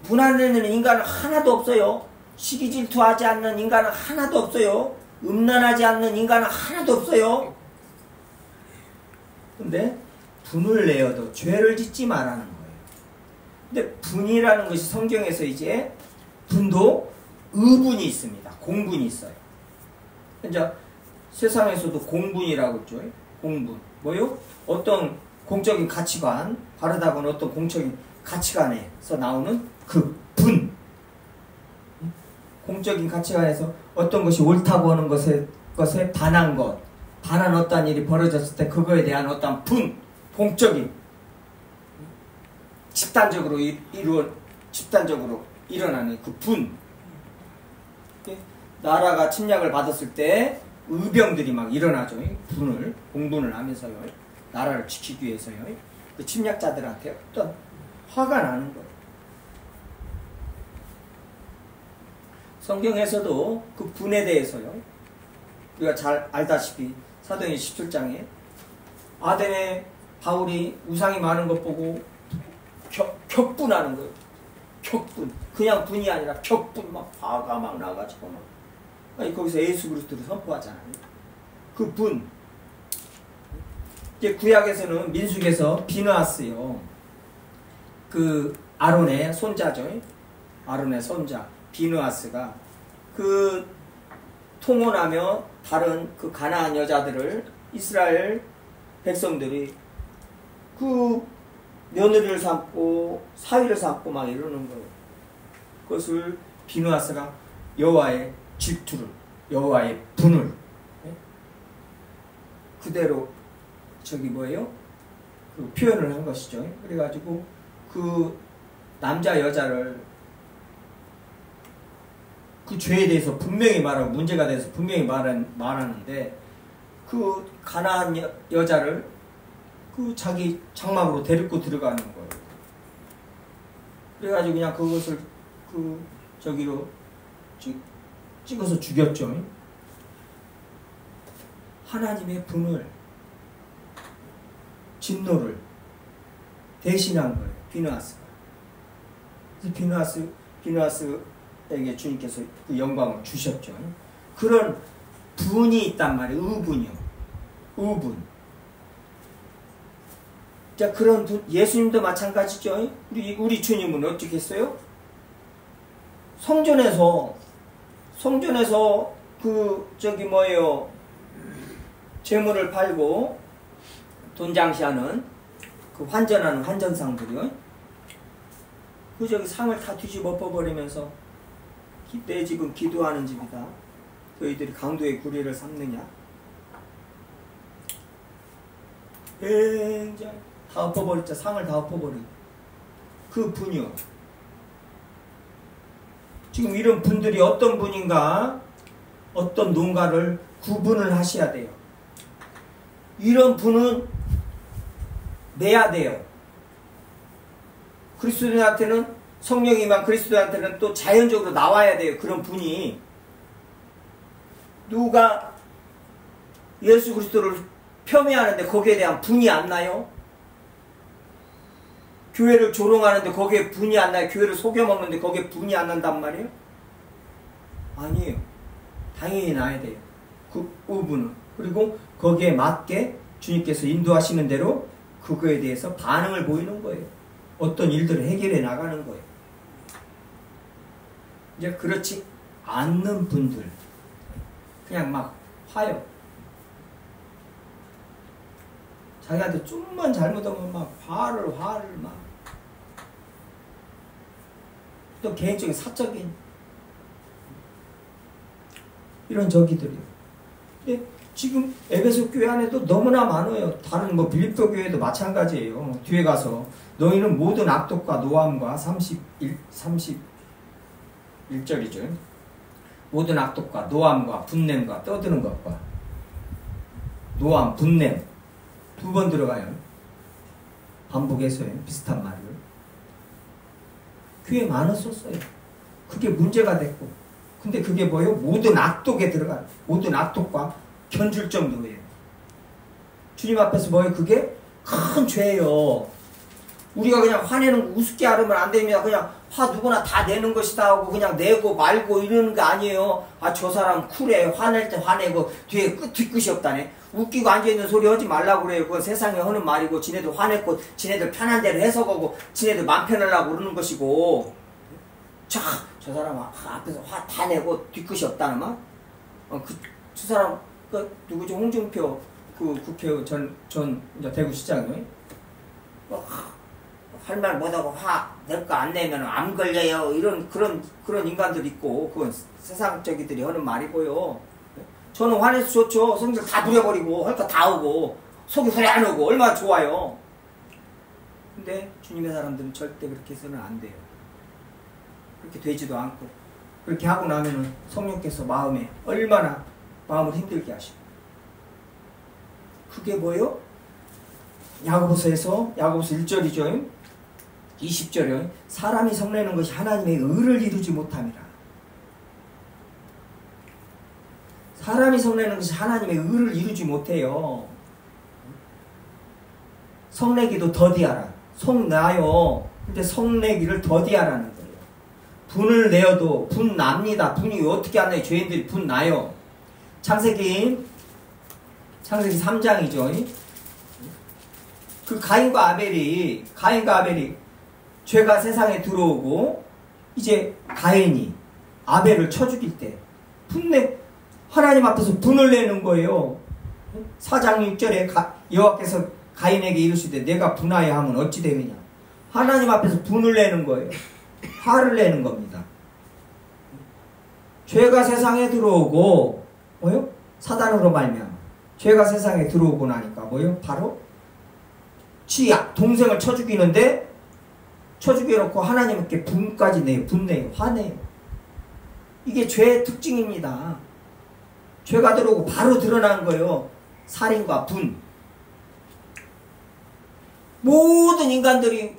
분 안 내는 인간은 하나도 없어요. 시기 질투하지 않는 인간은 하나도 없어요. 음란하지 않는 인간은 하나도 없어요. 근데 분을 내어도 죄를 짓지 말라는 거예요. 근데 분이라는 것이 성경에서 이제 분도 의분이 있습니다. 공분이 있어요. 이제 세상에서도 공분이라고 있죠. 공분. 뭐요? 어떤 공적인 가치관, 바르다고는 어떤 공적인 가치관에서 나오는 그 분. 공적인 가치관에서 어떤 것이 옳다고 하는 것에 반한 것, 반한 어떠한 일이 벌어졌을 때 그거에 대한 어떠한 분, 공적인, 집단적으로 일어나는 그 분. 나라가 침략을 받았을 때 의병들이 막 일어나죠. 공분을 하면서요. 나라를 지키기 위해서요. 그 침략자들한테 어떤 화가 나는 거예요. 성경에서도 그 분에 대해서요. 우리가 잘 알다시피 사도행전 17장에 아덴에 바울이 우상이 많은 것 보고 격분하는 거예요. 격분. 그냥 분이 아니라 격분. 막 화가 막 나가지고 막. 아니, 거기서 예수 그리스도를 선포하잖아요. 그 분. 이제 구약에서는 민수기에서 비느하스요. 그 아론의 손자죠. 아론의 손자 비느하스가 그 통혼하며 다른 그 가나안 여자들을 이스라엘 백성들이 그 며느리를 삼고 사위를 삼고 막 이러는 거예요. 그것을 비느하스가 여호와의 질투를, 여호와의 분을 그대로 그 표현을 한 것이죠. 그래가지고 그 남자 여자를
그 죄에 대해서 분명히 말하고 문제가 돼서 분명히 말하는데 그 가나안 여자를 그 자기 장막으로 데리고 들어가는 거예요. 그래가지고 그냥 그것을 저기로 찍어서 죽였죠. 하나님의 분을, 진노를 대신한 거예요. 비느하스가. 그래서 비느하스에게 주님께서 그 영광을 주셨죠. 그런 분이 있단 말이에요. 의분이요. 의분. 자, 그런 분, 예수님도 마찬가지죠. 우리 주님은 어떻게 했어요? 성전에서 재물을 팔고 돈 장시하는 그 환전하는 환전상들이요. 그 저기 상을 다 뒤집어 엎어버리면서 내 집은 기도하는 집이다. 너희들이 강도의 구리를 삼느냐? 굉장히 다 엎어버렸죠. 상을 다 엎어버리고. 그 분이요. 지금 이런 분들이 어떤 분인가, 어떤 농가를 구분을 하셔야 돼요. 이런 분은 내야 돼요. 그리스도인한테는, 성령이만 그리스도인한테는 또 자연적으로 나와야 돼요. 그런 분이. 누가 예수 그리스도를 폄훼하는데 거기에 대한 분이 안 나요? 교회를 조롱하는데 거기에 분이 안 나요? 교회를 속여먹는데 거기에 분이 안 난단 말이에요? 아니에요. 당연히 나야 돼요. 그 부분은. 그리고 거기에 맞게 주님께서 인도하시는 대로 그거에 대해서 반응을 보이는 거예요. 어떤 일들을 해결해 나가는 거예요. 이제 그렇지 않는 분들, 그냥 막 화요. 자기한테 좀만 잘못하면 막 화를 막. 또 개인적인 사적인 이런 저기들이요. 근데 지금 에베소 교회 안에도 너무나 많아요. 다른 빌립보 교회도 마찬가지예요. 뒤에 가서 너희는 모든 악독과 노함과 31절이죠. 모든 악독과 노함과 분냄과 떠드는 것과 노함, 분냄 두 번 들어가요. 반복해서요. 비슷한 말을. 교회 많았었어요. 그게 문제가 됐고. 근데 그게 뭐예요? 모든 악독에 들어가요. 모든 악독과 견줄 정도예요. 주님 앞에서 뭐예요? 그게 큰 죄예요. 우리가 그냥 화내는 거 우습게 하면 안 됩니다. 그냥 화 누구나 다 내는 것이다 하고 그냥 내고 말고 이러는 거 아니에요. 아, 저 사람 쿨해. 화낼 때 화내고 뒤에 뒤끝이 없다네. 웃기고 앉아있는 소리 하지 말라고 그래요. 그건 세상에 하는 말이고 지네들 화냈고 지네들 편한 대로 해석하고 지네들 맘 편하려고 그러는 것이고 저 사람 앞에서 화 다 내고 뒤끝이 없다는 말? 저 사람 누구지? 홍준표 그 국회의원 전 이제 대구시장이요. 할 말 못하고 화 낼 거 안 내면 암 걸려요. 이런 그런 인간들 있고 그건 세상적이들이 하는 말이고요. 저는 화내서 좋죠. 성질 다 부려버리고 할 거 다 하고 속이 후련하고 얼마나 좋아요. 근데 주님의 사람들은 절대 그렇게 해서는 안 돼요. 그렇게 되지도 않고 그렇게 하고 나면은 성령께서 마음에 얼마나 마음을 힘들게 하시고 그게 뭐예요? 야고보서에서 야고보서 1절이죠. 20절이요. 사람이 성내는 것이 하나님의 의를 이루지 못함이라. 사람이 성내는 것이 하나님의 의를 이루지 못해요. 성내기도 더디하라. 성나요. 근데 성내기를 더디하라는 거예요. 분을 내어도 분 납니다. 분이 어떻게 안 나요? 죄인들이 분 나요. 창세기 3장이죠. 그 가인과 아벨이 죄가 세상에 들어오고 이제 가인이 아벨을 쳐 죽일 때 하나님 앞에서 분을 내는 거예요. 4장 6절에 여호와께서 가인에게 이르시되 내가 분하여 하면 어찌 되느냐. 하나님 앞에서 분을 내는 거예요. 화를 내는 겁니다. 죄가 세상에 들어오고 뭐요? 사단으로 말미암아 죄가 세상에 들어오고 나니까 뭐요? 바로 지 동생을 쳐 죽이는데 쳐 죽여놓고 하나님께 분까지 내요. 분내요. 화내요. 이게 죄의 특징입니다. 죄가 들어오고 바로 드러난 거예요. 살인과 분. 모든 인간들이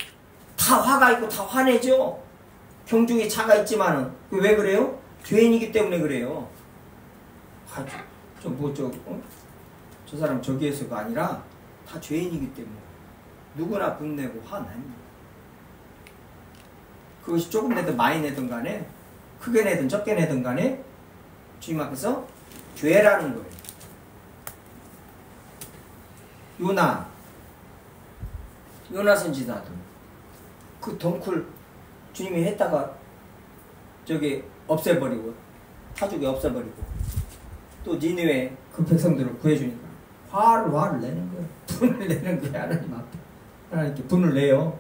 다 화가 있고 다 화내죠. 경중에 차가 있지만은 왜 그래요? 죄인이기 때문에 그래요. 저 사람 저기에서가 아니라 다 죄인이기 때문에 누구나 분내고 화냅니다. 그것이 조금 내든 많이 내든 간에 크게 내든 적게 내든 간에 주님 앞에서 죄라는 거예요. 요나 선지자도 그 덩쿨 주님이 했다가 저기 없애버리고 타죽에 없애버리고 또 니느웨 그 백성들을 구해주니까 화를 내는 거예요. 분을 내는 거예요. 하나님 앞에 하나님께 분을 내요.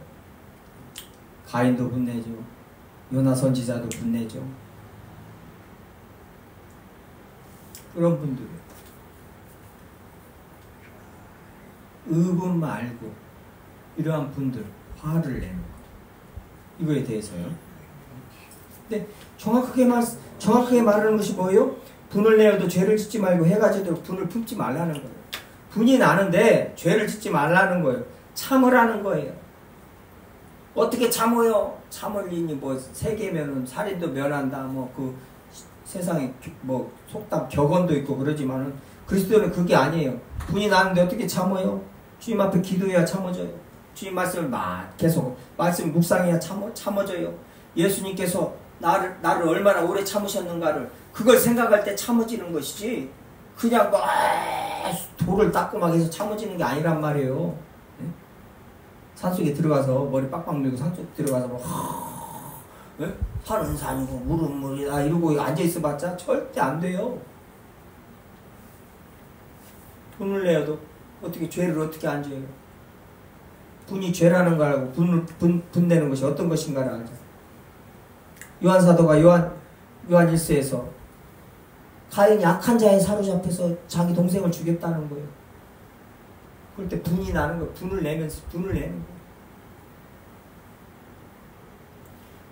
가인도 분내죠. 요나 선지자도 분내죠. 그런 분들 의분 말고 이러한 분들 화를 내는 거 이거에 대해서요. 근데 정확하게 말하는 것이 뭐예요? 분을 내어도 죄를 짓지 말고 해가 지도록 분을 품지 말라는 거예요. 분이 나는데 죄를 짓지 말라는 거예요. 참으라는 거예요. 어떻게 참어요? 참을 일이 뭐 세계면은 살인도 면한다. 뭐 그 세상에 뭐 속담 격언도 있고 그러지만은 그리스도는 그게 아니에요. 분이 나는데 어떻게 참어요? 주님 앞에 기도해야 참어져요. 주님 말씀을 계속 말씀 묵상해야 참어져요. 예수님께서 나를 얼마나 오래 참으셨는가를 그걸 생각할 때 참어지는 것이지 그냥 막 돌을 닦고 막 해서 참어지는 게 아니란 말이에요. 네? 산속에 들어가서 머리 빡빡 밀고 산속에 들어가서 막 네? 산은 산이고 물은 물이다 이러고 앉아있어 봤자 절대 안 돼요. 분을 내어도 어떻게 죄를 어떻게 안 져요? 분이 죄라는 걸 알고 분 내는 것이 어떤 것인가를 알죠. 요한 사도가 요한 1서에서 가인이 악한 자에 사로잡혀서 자기 동생을 죽였다는 거예요. 그럴 때 분이 나는 거예요. 분을 내는 거예요.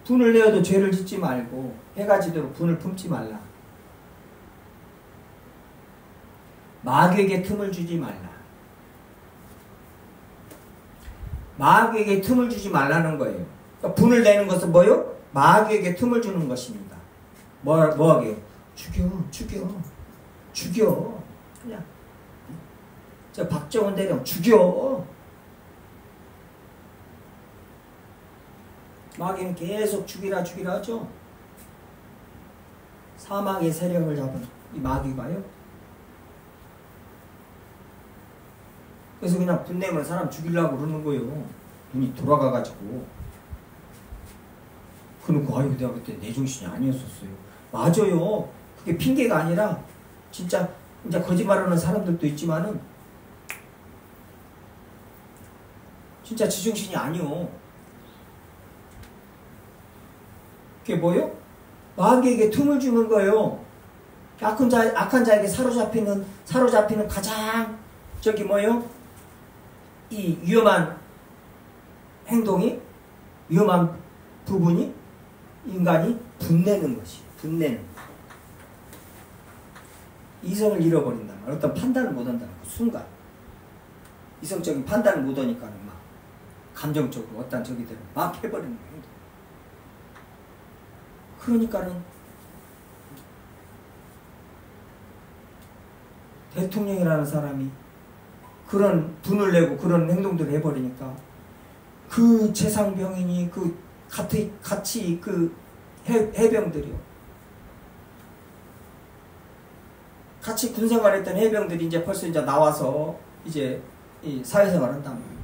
분을 내어도 죄를 짓지 말고 해가 지도록 분을 품지 말라. 마귀에게 틈을 주지 말라. 마귀에게 틈을 주지 말라는 거예요. 그러니까 분을 내는 것은 뭐요? 마귀에게 틈을 주는 것입니다. 뭐 하게요? 죽여. 그냥 저 박정원 대령 죽여. 마귀는 계속 죽이라 하죠. 사망의 세력을 잡은 이 마귀가요. 그래서 그냥 분내면 사람 죽이려고 그러는 거예요. 눈이 돌아가가지고. 그러고 아유 내가 그때 내 정신이 아니었었어요. 맞아요. 그게 핑계가 아니라 진짜 이제 거짓말하는 사람들도 있지만은 진짜 지정신이 아니요. 그게 뭐요? 마귀에게 틈을 주는 거예요. 악한 자에게 사로잡히는 가장 뭐요? 이 위험한 행동이 위험한 부분이 인간이 분내는 것이 분내는 거. 이성을 잃어버린다는 말. 어떤 판단을 못한다는 그 순간 이성적인 판단을 못하니까는 막 감정적으로 어떤 저기들을 막 해버리는 거예요. 그러니까는 대통령이라는 사람이 그런 분을 내고 그런 행동들을 해버리니까 그 재상병인이 그 같이 그 해병들이요. 같이 군생활했던 해병들이 이제 벌써 이제 나와서 이제 이 사회생활 한다는 거예요.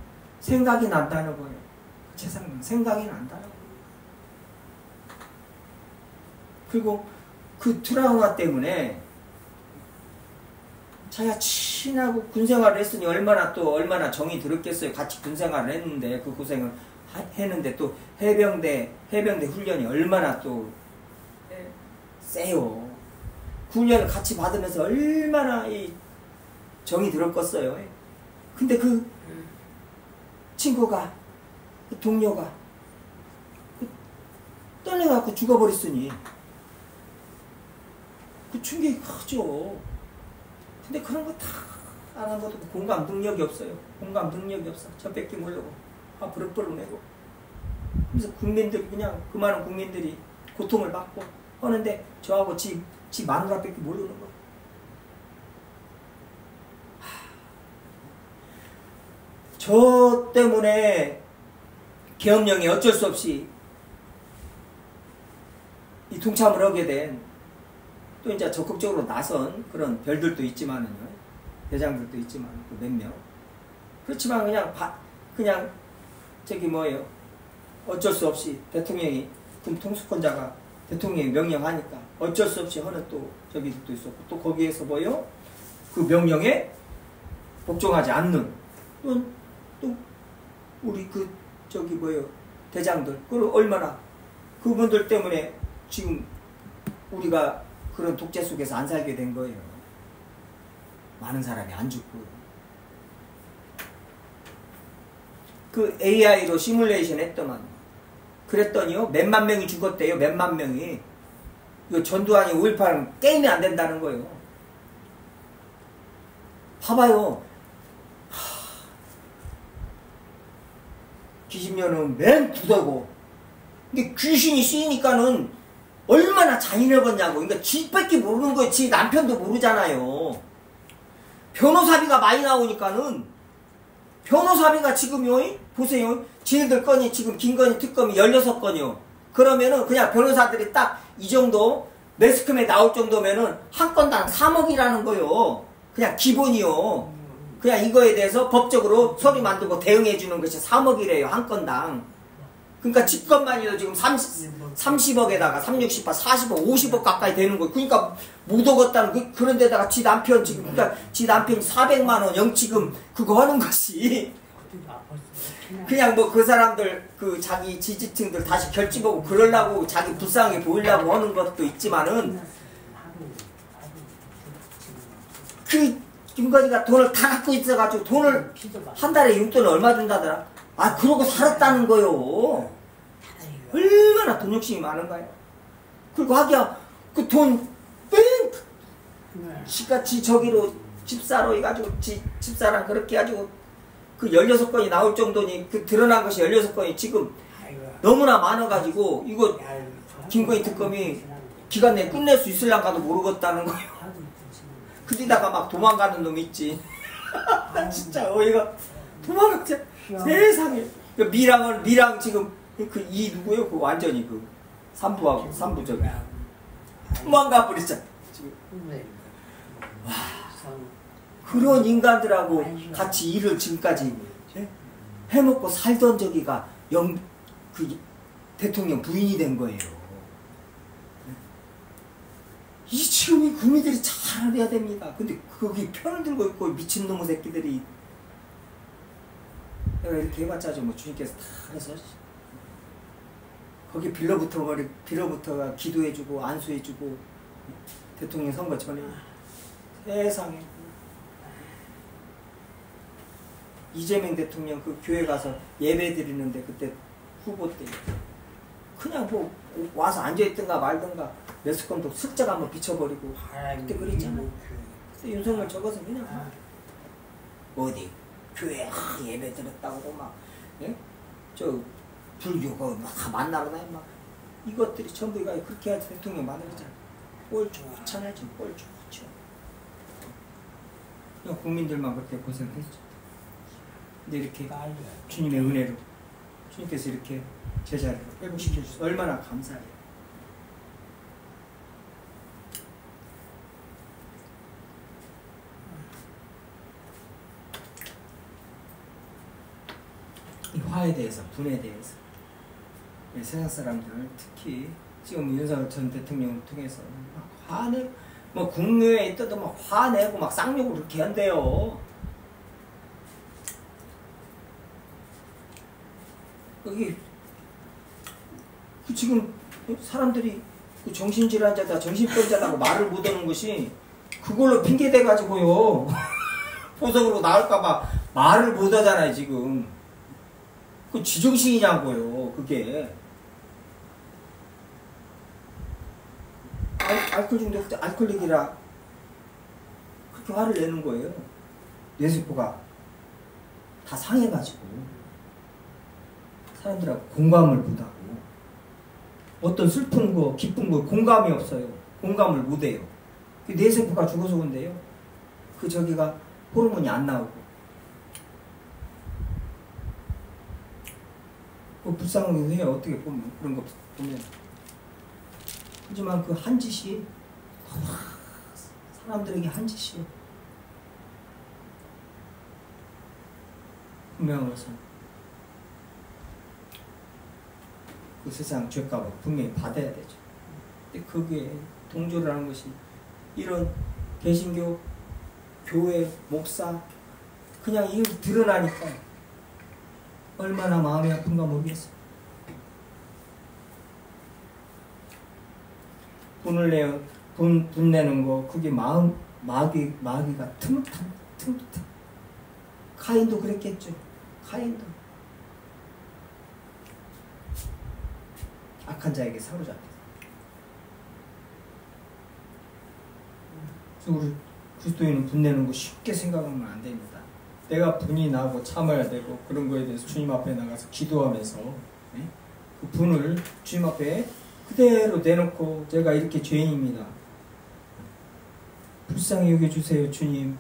생각이 난다는 거예요. 재상병 생각이 난다는 거예요. 그리고 그 트라우마 때문에 자기가 친하고 군생활을 했으니 얼마나 정이 들었겠어요. 같이 군생활을 했는데 그 고생을 했는데 또 해병대 훈련이 얼마나 또 세요. 훈련을 같이 받으면서 얼마나 이 정이 들었겠어요. 근데 그 친구가 그 동료가 떠내갖고 죽어버렸으니 그 충격이 크죠. 근데 그런 거 다 안 한 것도 공감 능력이 없어요. 공감 능력이 없어. 저 뺏기 모르고 버럭버럭 내고. 그래서 국민들 그냥 그 많은 국민들이 고통을 받고 하는데 저하고 지 마누라밖에 모르는 거. 저 때문에 계엄령이 어쩔 수 없이 이 동참을 하게 된 또 이제 적극적으로 나선 그런 별들도 있지만은요, 대장들도 있지만 몇 명. 그렇지만 그냥 저기 뭐예요, 어쩔 수 없이 대통령이 통수권자가 대통령이 명령하니까 어쩔 수 없이 하는 또 저기도 있었고 또 거기에서 뭐예요, 그 명령에 복종하지 않는 또 우리 그 저기 뭐예요, 대장들 그 얼마나 그분들 때문에 지금 우리가 그런 독재 속에서 안 살게 된 거예요. 많은 사람이 안 죽고. 그 AI로 시뮬레이션 했더만 그랬더니요, 몇만 명이 죽었대요. 몇만 명이. 이거 전두환이 5.18은 게임이 안 된다는 거예요. 봐봐요. 기십년은 맨 두더고. 근데 귀신이 쓰이니까는 얼마나 잔인해봤냐고. 그러니까 지밖에 모르는 거예요. 지 남편도 모르잖아요. 변호사비가 많이 나오니까는 변호사비가 지금요, 보세요. 지네들 건이 지금 김건희 특검이 16건이요. 그러면은 그냥 변호사들이 딱 이 정도 매스컴에 나올 정도면은 한 건당 3억이라는 거요. 그냥 기본이요. 그냥 이거에 대해서 법적으로 서류 만들고 대응해 주는 것이 3억이래요. 한 건당. 그러니까 집값만이도 지금 30억에다가 360억, 40억, 50억 가까이 되는 거예요. 그러니까 못 오겠다는 그런 데다가 지 남편 지금, 그러니까 지 남편이 400만 원 영치금 그거 하는 것이 그냥 뭐 그 사람들 그 자기 지지층들 다시 결집하고 그러려고 자기 불쌍하게 보이려고 하는 것도 있지만은 그 김건희가 돈을 다 갖고 있어가지고 돈을 한 달에 용돈을 얼마 준다더라. 아, 그러고 살았다는 거요. 얼마나 돈 욕심이 많은가요? 그리고 하기야 그 돈 지같이 저기로 집사로 해가지고 집사랑 그렇게 해가지고 그 16건이 나올 정도니 그 드러난 것이 16건이 지금 너무나 많아가지고 이거 김건희 특검이 기간 내에 끝낼 수 있을랑가도 모르겠다는 거예요. 그러다가 막 도망가는 놈 있지. 진짜 어이가 도망갔지. 세상에. 그 미랑 지금 그 이 누구요? 그 완전히 그 삼부하고 삼부 저기 도망가 버리잖아. 지금. 와. 그런 인간들하고 같이 일을 지금까지 해먹고 살던 저기가 그 대통령 부인이 된 거예요. 이 지금 이 국민들이 잘 알아야 됩니다. 근데 거기 편을 들고 있고 미친놈의 새끼들이 내가 이렇게 해봤자 뭐 주님께서 다 해서 거기 빌어붙어가 기도해주고 안수해주고 대통령 선거 전에 세상에 이재명 대통령 그 교회 가서 예배 드리는데 그때 후보 때 그냥 뭐 와서 앉아있든가 말든가 매스컴도 슬쩍 한번 비춰버리고 그때 그랬잖아. 그때 윤석열 저것은 그냥 어디 교회 예배 드렸다고 막 예? 저 불교가 막 만나러 다니 막 이것들이 전부가 그렇게 해야지 대통령 만들잖아. 꼴 좋잖아요. 지금 꼴 좋죠. 그냥 국민들만 그렇게 고생했죠. 근데 이렇게 주님의 은혜로 주님께서 이렇게 제자를 회복시켜 주셔서 얼마나 감사해요. 이 화에 대해서, 분에 대해서 세상 사람들 특히 지금 윤석열 전 대통령을 통해서 막 화내, 뭐 국내에 있어도 막 화내고 막 쌍욕을 그렇게 한대요. 여기 그 지금 사람들이 그 정신질환자다, 정신병자라고 말을 못하는 것이 그걸로 핑계 대가지고요. 보석으로 나올까봐 말을 못하잖아요 지금. 그 지정신이냐고요 그게. 알코올 중독, 알코올릭이라 그렇게 화를 내는 거예요. 뇌세포가 다 상해가지고 사람들하고 공감을 못하고 어떤 슬픈 거, 기쁜 거 공감이 없어요. 공감을 못해요. 뇌세포가 죽어서 온대요. 저기가 호르몬이 안 나오고. 불쌍하게 해요. 어떻게 보면 그런 거 보면. 하지만 한 짓이 사람들에게 한 짓이요. 분명한 것은 그 세상 죄값을 분명히 받아야 되죠. 근데 그게 동조를 하는 것이 이런 개신교, 교회, 목사 그냥 이걸 드러나니까 얼마나 마음이 아픈가 모르겠어요. 분 내는 거 그게 마귀가 틈틈. 카인도 그랬겠죠. 카인도 악한 자에게 사로잡혀. 그래서 우리 그리스도인은 분내는 거 쉽게 생각하면 안 됩니다. 내가 분이 나고 참아야 되고 그런 거에 대해서 주님 앞에 나가서 기도하면서 그 분을 주님 앞에 그대로 내놓고 제가 이렇게 죄인입니다. 불쌍히 여겨주세요 주님.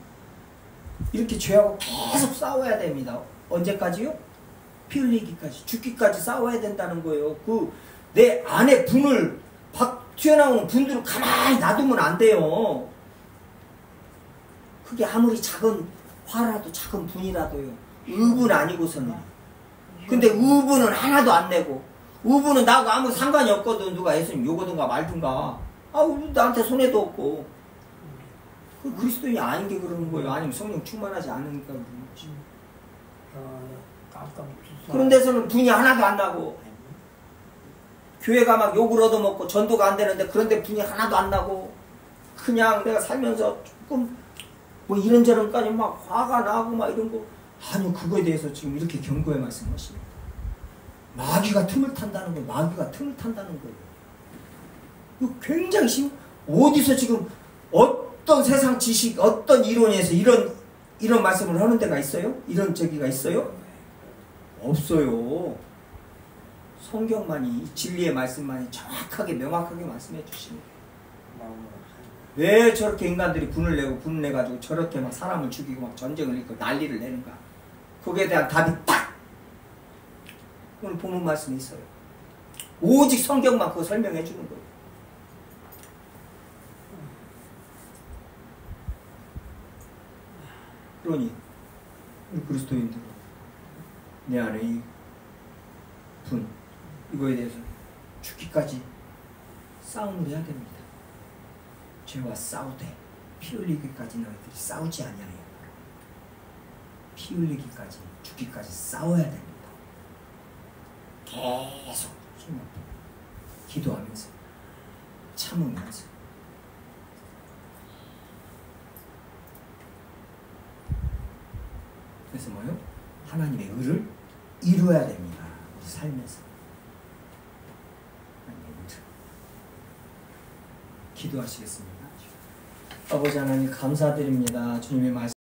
이렇게 죄하고 계속 싸워야 됩니다. 언제까지요? 피 흘리기까지, 죽기까지 싸워야 된다는 거예요. 내 안에 분을 튀어나오는 분들을 가만히 놔두면 안 돼요. 그게 아무리 작은 화라도 작은 분이라도요. 의분 아니고서는. 근데 의분은 하나도 안 내고 의분은 나하고 아무 상관이 없거든. 누가 했으면 욕하든가 말든가. 나한테 손해도 없고. 그 그리스도인이 아닌 게 그러는 거예요. 아니면 성령 충만하지 않으니까 그러는 거지. 그런 데서는 분이 하나도 안 나고 교회가 막 욕을 얻어먹고 전도가 안 되는데 그런데 분이 하나도 안 나고 그냥 내가 살면서 조금 뭐 이런저런까지 막 화가 나고 막 이런 거 아니요. 그거에 대해서 지금 이렇게 경고해 말씀하십니다. 마귀가 틈을 탄다는 거예요. 마귀가 틈을 탄다는 거예요. 이거 굉장히 어디서 지금 어떤 세상 지식, 어떤 이론에서 이런 말씀을 하는 데가 있어요? 이런 저기가 있어요? 없어요. 성경만이, 진리의 말씀만이 정확하게, 명확하게 말씀해 주시는 거예요. 왜 저렇게 인간들이 분을 내가지고 저렇게 막 사람을 죽이고 막 전쟁을 일고 난리를 내는가? 거기에 대한 답이 딱! 오늘 본문 말씀이 있어요. 오직 성경만 그거 설명해 주는 거예요. 그러니 우리 그리스도인들은 내 안에 이 분 이거에 대해서 죽기까지 싸움을 해야 됩니다. 죄와 싸우되 피 흘리기까지 너희들이 싸우지 아니하여 피 흘리기까지 죽기까지 싸워야 됩니다. 계속 기도하면서 참으면서 그래서 뭐요? 하나님의 의를 이루어야 됩니다. 우리 삶에서 하나님의 의를 기도하시겠습니다. 아버지 하나님 감사드립니다. 주님의 말씀